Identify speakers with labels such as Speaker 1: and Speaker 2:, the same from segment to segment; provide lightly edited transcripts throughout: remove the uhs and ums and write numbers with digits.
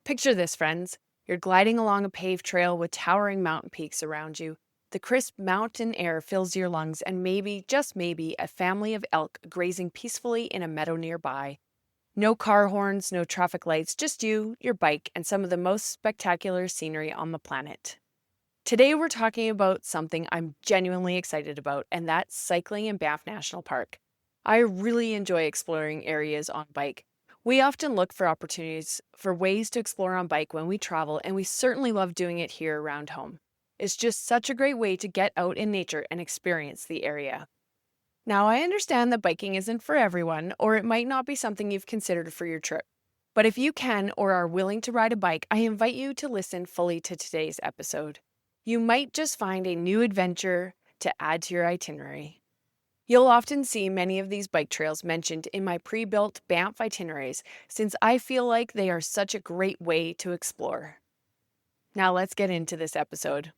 Speaker 1: Picture this, friends. You're gliding along a paved trail with towering mountain peaks around you. The crisp mountain air fills your lungs, and maybe, just maybe, a family of elk grazing peacefully in a meadow nearby. No car horns, no traffic lights, just you, your bike, and some of the most spectacular scenery on the planet. Today, we're talking about something I'm genuinely excited about, and that's cycling in Banff National Park. I really enjoy exploring areas on bike. We often look for opportunities for ways to explore on bike when we travel, and we certainly love doing it here around home. It's just such a great way to get out in nature and experience the area. Now, I understand that biking isn't for everyone, or it might not be something you've considered for your trip. But if you can or are willing to ride a bike, I invite you to listen fully to today's episode. You might just find a new adventure to add to your itinerary. You'll often see many of these bike trails mentioned in my pre-built Banff itineraries, since I feel like they are such a great way to explore. Now let's get into this episode.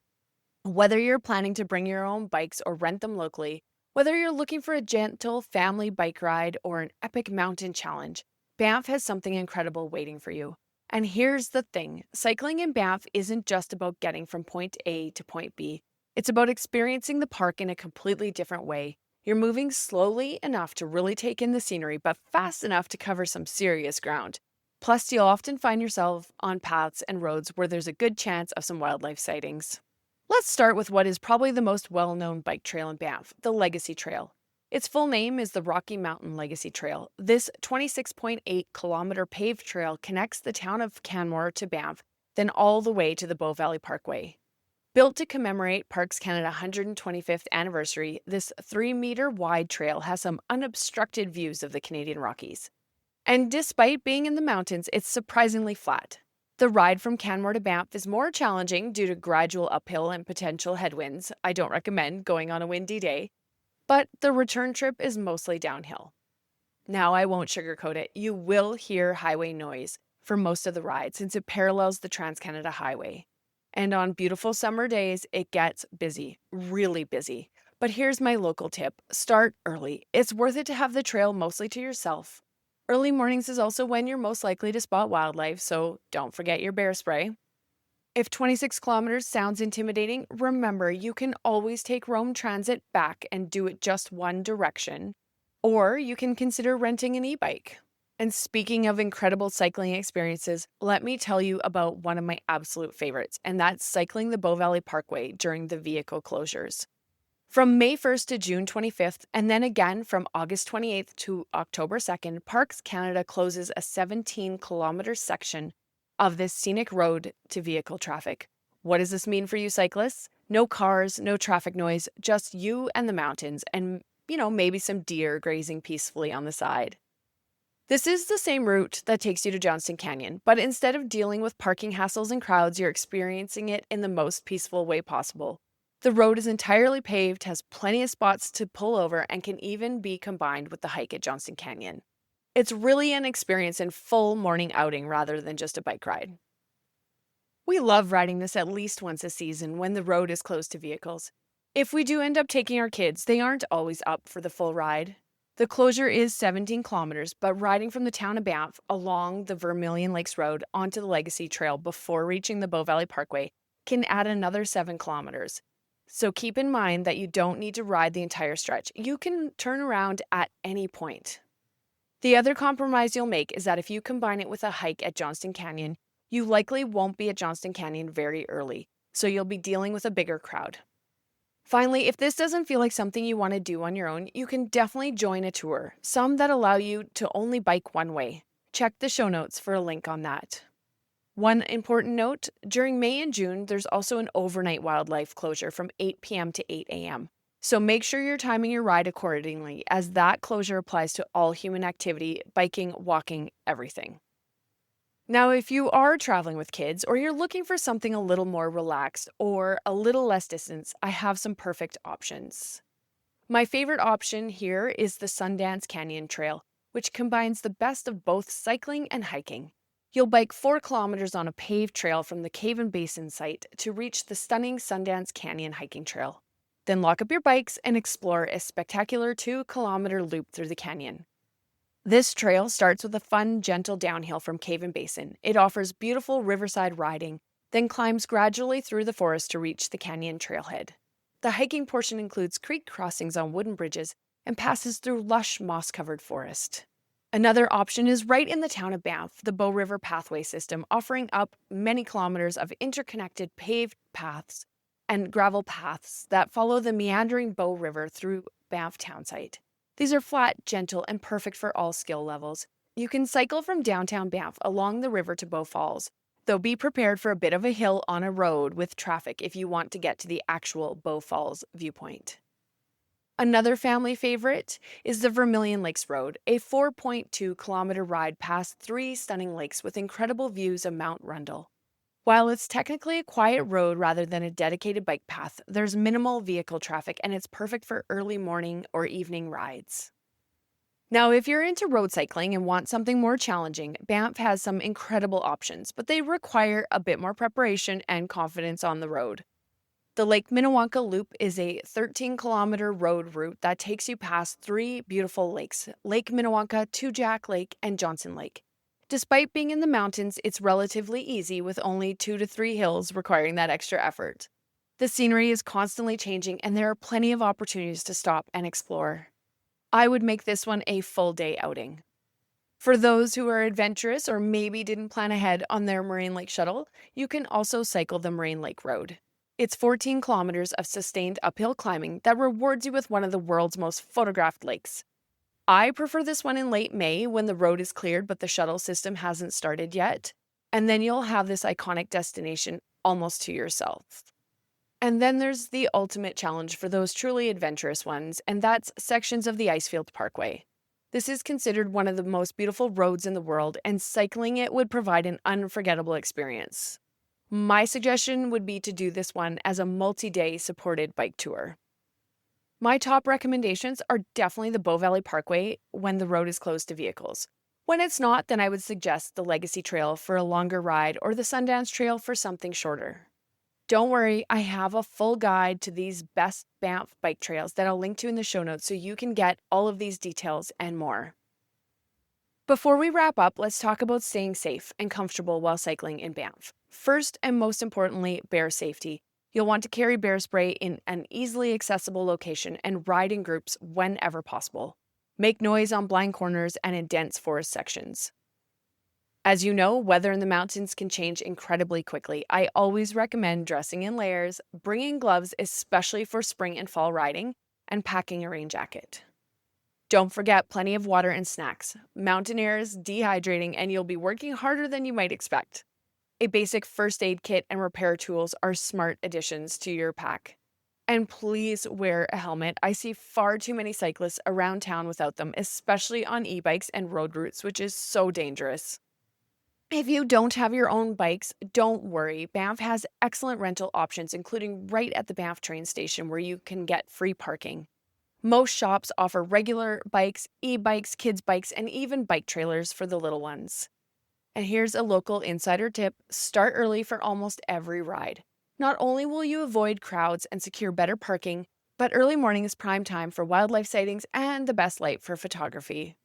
Speaker 1: Whether you're planning to bring your own bikes or rent them locally, whether you're looking for a gentle family bike ride or an epic mountain challenge, Banff has something incredible waiting for you. And here's the thing, cycling in Banff isn't just about getting from point A to point B. It's about experiencing the park in a completely different way. You're moving slowly enough to really take in the scenery, but fast enough to cover some serious ground. Plus, you'll often find yourself on paths and roads where there's a good chance of some wildlife sightings. Let's start with what is probably the most well-known bike trail in Banff, the Legacy Trail. Its full name is the Rocky Mountain Legacy Trail. This 26.8-kilometer paved trail connects the town of Canmore to Banff, then all the way to the Bow Valley Parkway. Built to commemorate Parks Canada 125th anniversary, this 3-meter wide trail has some unobstructed views of the Canadian Rockies. And despite being in the mountains, it's surprisingly flat. The ride from Canmore to Banff is more challenging due to gradual uphill and potential headwinds. I don't recommend going on a windy day, but the return trip is mostly downhill. Now, I won't sugarcoat it. You will hear highway noise for most of the ride since it parallels the Trans-Canada Highway. And on beautiful summer days, it gets busy, really busy. But here's my local tip. Start early. It's worth it to have the trail mostly to yourself. Early mornings is also when you're most likely to spot wildlife, so don't forget your bear spray. If 26 kilometers sounds intimidating, remember you can always take Rome Transit back and do it just one direction. Or you can consider renting an e-bike. And speaking of incredible cycling experiences, let me tell you about one of my absolute favorites, and that's cycling the Bow Valley Parkway during the vehicle closures. From May 1st to June 25th, and then again from August 28th to October 2nd, Parks Canada closes a 17-kilometer section of this scenic road to vehicle traffic. What does this mean for you cyclists? No cars, no traffic noise, just you and the mountains, and, maybe some deer grazing peacefully on the side. This is the same route that takes you to Johnston Canyon, but instead of dealing with parking hassles and crowds, you're experiencing it in the most peaceful way possible. The road is entirely paved, has plenty of spots to pull over, and can even be combined with the hike at Johnston Canyon. It's really an experience in full morning outing rather than just a bike ride. We love riding this at least once a season when the road is closed to vehicles. If we do end up taking our kids, they aren't always up for the full ride. The closure is 17 kilometers, but riding from the town of Banff along the Vermilion Lakes Road onto the Legacy Trail before reaching the Bow Valley Parkway can add another 7 kilometers. So keep in mind that you don't need to ride the entire stretch. You can turn around at any point. The other compromise you'll make is that if you combine it with a hike at Johnston Canyon, you likely won't be at Johnston Canyon very early, so you'll be dealing with a bigger crowd. Finally, if this doesn't feel like something you want to do on your own, you can definitely join a tour, some that allow you to only bike one way. Check the show notes for a link on that. One important note, during May and June, there's also an overnight wildlife closure from 8 p.m. to 8 a.m. So make sure you're timing your ride accordingly, as that closure applies to all human activity, biking, walking, everything. Now, if you are traveling with kids or you're looking for something a little more relaxed or a little less distance, I have some perfect options. My favorite option here is the Sundance Canyon Trail, which combines the best of both cycling and hiking. You'll bike 4 kilometers on a paved trail from the Cave and Basin site to reach the stunning Sundance Canyon hiking trail. Then lock up your bikes and explore a spectacular 2-kilometer loop through the canyon. This trail starts with a fun, gentle downhill from Cave and Basin. It offers beautiful riverside riding, then climbs gradually through the forest to reach the canyon trailhead. The hiking portion includes creek crossings on wooden bridges and passes through lush, moss-covered forest. Another option is right in the town of Banff, the Bow River Pathway System, offering up many kilometers of interconnected paved paths and gravel paths that follow the meandering Bow River through Banff townsite. These are flat, gentle, and perfect for all skill levels. You can cycle from downtown Banff along the river to Bow Falls, though be prepared for a bit of a hill on a road with traffic if you want to get to the actual Bow Falls viewpoint. Another family favorite is the Vermilion Lakes Road, a 4.2-kilometer ride past 3 stunning lakes with incredible views of Mount Rundle. While it's technically a quiet road rather than a dedicated bike path, there's minimal vehicle traffic and it's perfect for early morning or evening rides. Now, if you're into road cycling and want something more challenging, Banff has some incredible options, but they require a bit more preparation and confidence on the road. The Lake Minnewanka Loop is a 13-kilometer road route that takes you past 3 beautiful lakes, Lake Minnewanka, Two Jack Lake, and Johnson Lake. Despite being in the mountains, it's relatively easy with only 2 to 3 hills requiring that extra effort. The scenery is constantly changing and there are plenty of opportunities to stop and explore. I would make this one a full-day outing. For those who are adventurous or maybe didn't plan ahead on their Moraine Lake shuttle, you can also cycle the Moraine Lake Road. It's 14 kilometers of sustained uphill climbing that rewards you with one of the world's most photographed lakes. I prefer this one in late May when the road is cleared but the shuttle system hasn't started yet, and then you'll have this iconic destination almost to yourself. And then there's the ultimate challenge for those truly adventurous ones, and that's sections of the Icefield Parkway. This is considered one of the most beautiful roads in the world, and cycling it would provide an unforgettable experience. My suggestion would be to do this one as a multi-day supported bike tour. My top recommendations are definitely the Bow Valley Parkway when the road is closed to vehicles. When it's not, then I would suggest the Legacy Trail for a longer ride or the Sundance Trail for something shorter. Don't worry, I have a full guide to these best Banff bike trails that I'll link to in the show notes so you can get all of these details and more. Before we wrap up, let's talk about staying safe and comfortable while cycling in Banff. First and most importantly, bear safety. You'll want to carry bear spray in an easily accessible location and ride in groups whenever possible. Make noise on blind corners and in dense forest sections. As you know, weather in the mountains can change incredibly quickly. I always recommend dressing in layers, bringing gloves, especially for spring and fall riding, and packing a rain jacket. Don't forget plenty of water and snacks. Mountain air is dehydrating and you'll be working harder than you might expect. A basic first aid kit and repair tools are smart additions to your pack. And please wear a helmet. I see far too many cyclists around town without them, especially on e-bikes and road routes, which is so dangerous. If you don't have your own bikes, don't worry. Banff has excellent rental options, including right at the Banff train station where you can get free parking. Most shops offer regular bikes, e-bikes, kids' bikes, and even bike trailers for the little ones. And here's a local insider tip: start early for almost every ride. Not only will you avoid crowds and secure better parking, but early morning is prime time for wildlife sightings and the best light for photography.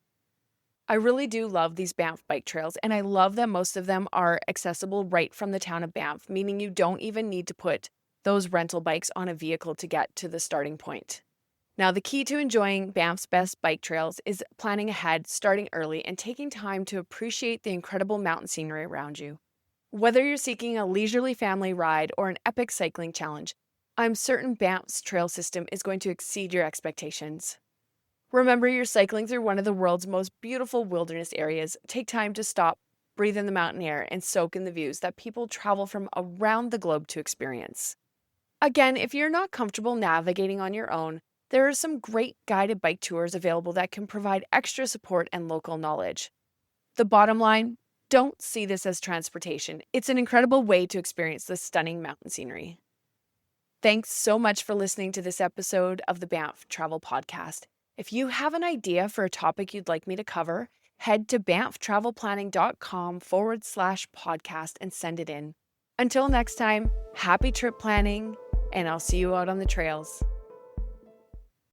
Speaker 1: I really do love these Banff bike trails, and I love that most of them are accessible right from the town of Banff, meaning you don't even need to put those rental bikes on a vehicle to get to the starting point. Now, the key to enjoying Banff's best bike trails is planning ahead, starting early, and taking time to appreciate the incredible mountain scenery around you. Whether you're seeking a leisurely family ride or an epic cycling challenge, I'm certain Banff's trail system is going to exceed your expectations. Remember, you're cycling through one of the world's most beautiful wilderness areas. Take time to stop, breathe in the mountain air, and soak in the views that people travel from around the globe to experience. Again, if you're not comfortable navigating on your own, there are some great guided bike tours available that can provide extra support and local knowledge. The bottom line, don't see this as transportation. It's an incredible way to experience the stunning mountain scenery. Thanks so much for listening to this episode of the Banff Travel Podcast. If you have an idea for a topic you'd like me to cover, head to banfftravelplanning.com/podcast and send it in. Until next time, happy trip planning, and I'll see you out on the trails.